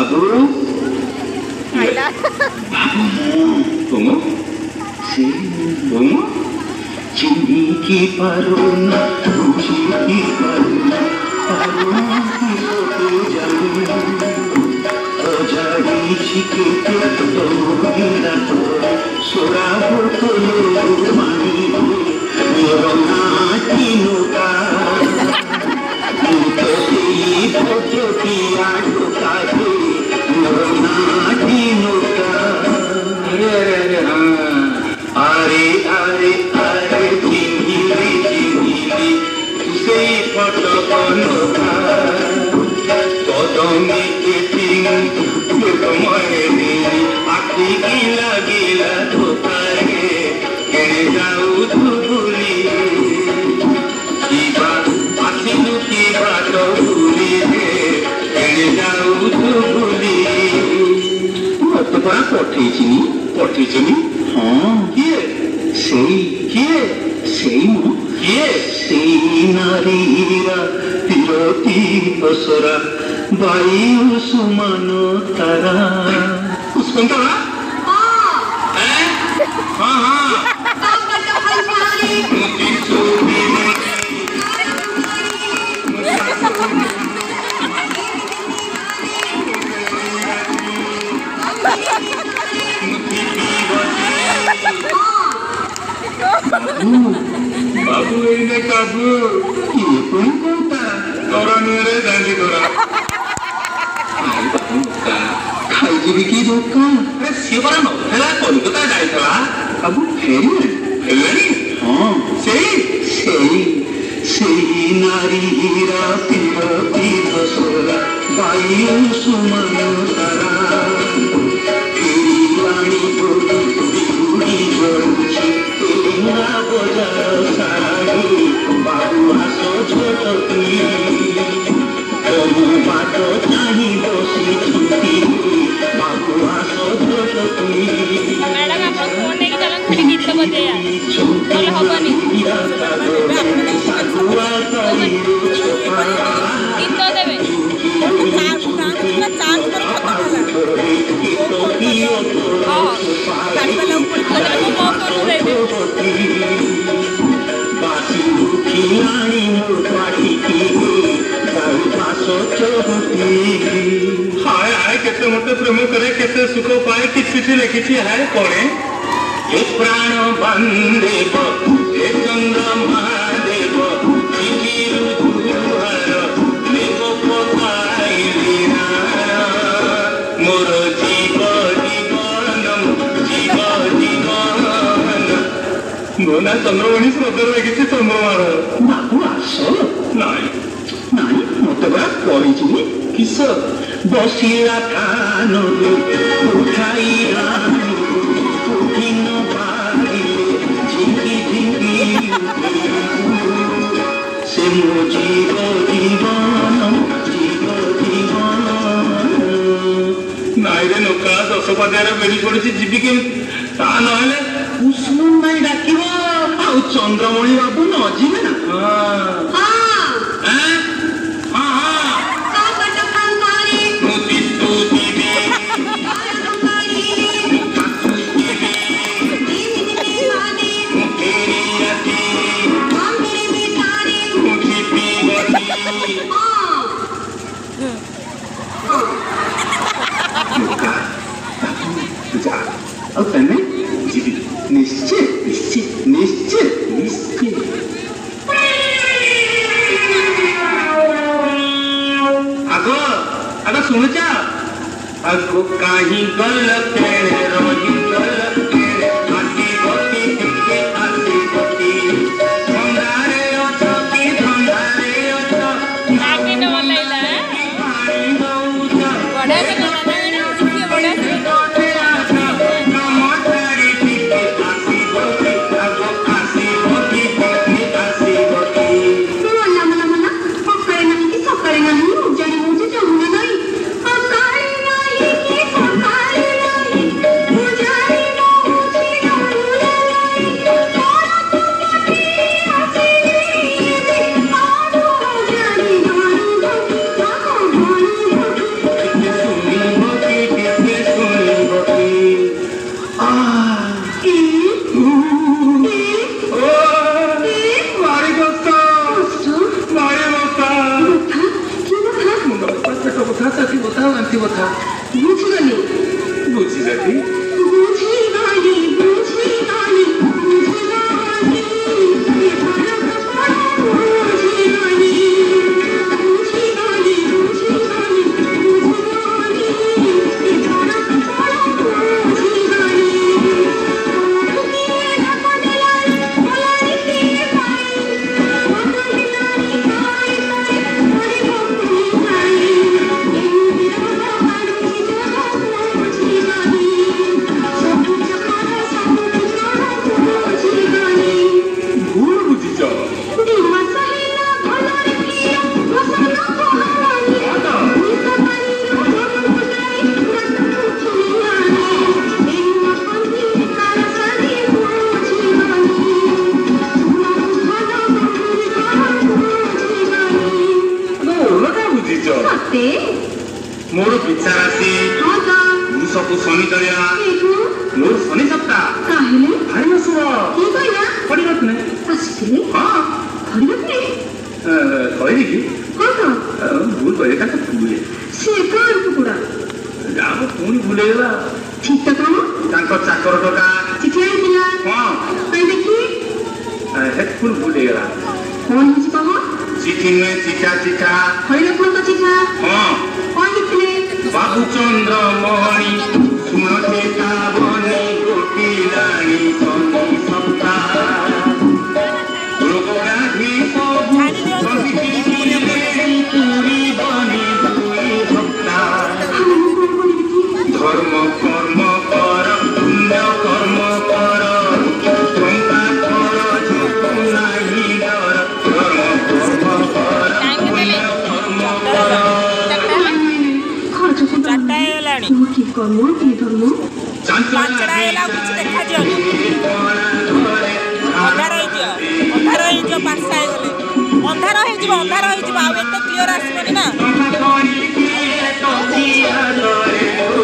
बाबू तुम चिन्ही की पारो ना रुचि की पारो अजाड़ी छिके तो गिरा तो सोरा तो मानी मेरो नाटी नोका भोजो की आटोका मेरो नाटी नोका अरे अरे अरे चिन्हिली से फटो नोका कदमी एटिंग मने आखि गिला गिला धोखा गे केड़े जाऊ धुबुली किबा आखिनु किबा तो भूली गे केड़े जाऊ धुबुली मत परा पठेइछिनी हाँ किए सेई नारीरा तिरती बसरा बायु सुमन तारा कुसुमतारा हाँ बाबू एने काबू ये कोई कोता तोरा मेरे दांडी तोरा खाई जीवी की धोखा अरे शिवरा नो हेला कोलकाता जाइतला बाबू फेरी हाँ सेई नारी हीरा तिरती बसरा बायु सुमन तारा फेरी रानी बुड़ी जोड़ी बजार साड़ी बाबू हासो छोटी बाट चाही बसी छुटी बाबू हासो छोटी मैडम आप फोन नहीं चलन खाली गीत बजे यार बोल हबनी गीत तो देबे चार्ज पर खत्म होला हां गाड़ी वाला ऊपर चले वो मौका दे दे बासी खिलानी मोटाटी की दारू पासो चोटी हाय हाय केते मते प्रेम करे केते सुख पाए कि चिठी लिखिछि है कोणे ए प्राण बंदेव ए चंद्र महादेव चिठिरु दुहार लेको पकाइली ना मोर गोना चंद्रमणि श्रोतर देखिए चंद्रमार बाबू आसो नाई मत बड़ा पड़ी किस बसिला कान उठाई उठिन झिंकी से मो जीवन नाई रे नौका 10 पदार बेड़ी पड़ी जीवी के ता नहले कुसुम भाई डाकिब आउ चंद्रमणि बाबू न जीवे ना निश्चय आगो सुन आगो कहीं गलत रही गलत आती बती के आती बती धंधारे अछो की धंधारे अछो आगे न वाला है बड़ा के बड़ा से मुझे କଥା ବୁଝିଗଲି ବୁଝିଗଲି ବୁଝିଗଲି ବୁଝିଗଲି ବୁଝିଗଲି ଏ ଘର କପାଳ ବୁଝିଗଲି ବୁଝିଗଲି ବୁଝିଗଲି ବୁଝିଗଲି ଏ ଘର କପାଳ ବୁଝିଗଲି କିଏ ଡାକ ଦେଲାଣି ଭଲାଣି କିଏ ପାଇ ବଦଳିଲାଣି କାଳେ କାଳେ ପରି ଭକ୍ତି ନାଇଁ ଏଇ ବିରହ କାଢୁଛି ଦେହ ବୁଝିଗଲି ସବୁ ଚକର ସବୁ ଚକର ବୁଝିଗଲି ଭୁଲ ବୁଝିଛ ଦି ମାସ ହେଲା ଭଲରେ ପିଅ ବସନ ପହରାନି ନିତ ପାଣିରୁ ଜନ ବୁଲାଇ ରାତ ଉଠିଲାଣି ଏଇ ମକନ୍ତି କାଳ ସାରି ବୁଝିଗଲି ଶୁଣକୁ ଭଲ ଗମ୍ଭୀର କର ବୁଝିଗଲି ଓଲଟା ବୁଝିଛ ସତେ ମୋର ପିଛା ରାଶି ହଁ ତ ସବୁ ଶନି କରିବା ଏଠୁ ମୋର ଶନି ସପ୍ତାହ କାହିଲେ ଭାଇ ମାସର କିଏ କହିଲା ପଡ଼ିରତ୍ନେ ଆସିଥିଲେ ହଁ ଧରିରତ୍ନେ କହିଲି କି ହଁ ତ ଭୁଲ କହିଲେ କାହା ଭୁଲେ ସେ କାହାର କୁକୁଡ଼ା ଯାହା ପୁଣି ଭୁଲେଇଗଲା ଠିକ ତ କାମ ତାଙ୍କ ଚାକର ଟଙ୍କା ଚିଠି ଆଣିଥିଲା ହଁ କାଇଁ ଦେଖି ହେ ପୁଣି ଭୁଲେଇଗଲା କଣ ହେଇଛି କହ ଚିଠି ନୁହେଁ ଚିଠା ଚିଠା ହରିରତ୍ନଙ୍କ ଚିଠା ହଁ କଣ ଲେଖିଥିଲେ ବାବୁ ଚନ୍ଦ୍ର ମଣି ଶୁଣ ଚେତାବନୀ ଗୋଟିଲାଣି ଶନି ସପ୍ତାହ ରୋଗବ୍ୟାଧି ସବୁ ପୁରୀ ବନି ଦୁଇ ସପ୍ତାହ ମୁଁ କଣ କରିବି ଧର୍ମ କର୍ମ କର ପୁଣ୍ୟ କର୍ମ କର ଟଙ୍କା କର ନାହିଁ ଡର ଧର୍ମ କର୍ମ କର ପୁଣ୍ୟ କର୍ମ କର ଖର୍ଚ୍ଚ ସବୁ ଚାରିଟା ହେଇଗଲାଣି ମୁଁ ଠିକ କର୍ମ କି ଧର୍ମ ପାଞ୍ଚଟା ହେଇଗଲା ଆଉ କିଛି ଦେଖାଯିବନି ଅନ୍ଧାର ହେଇଯିବ 5ଟା ହେଇଗଲେ ଅନ୍ଧାର ହେଇଯିବ ଆଉ ଏତେ କ୍ଲିୟର ଆସିବନି ନା Thank you.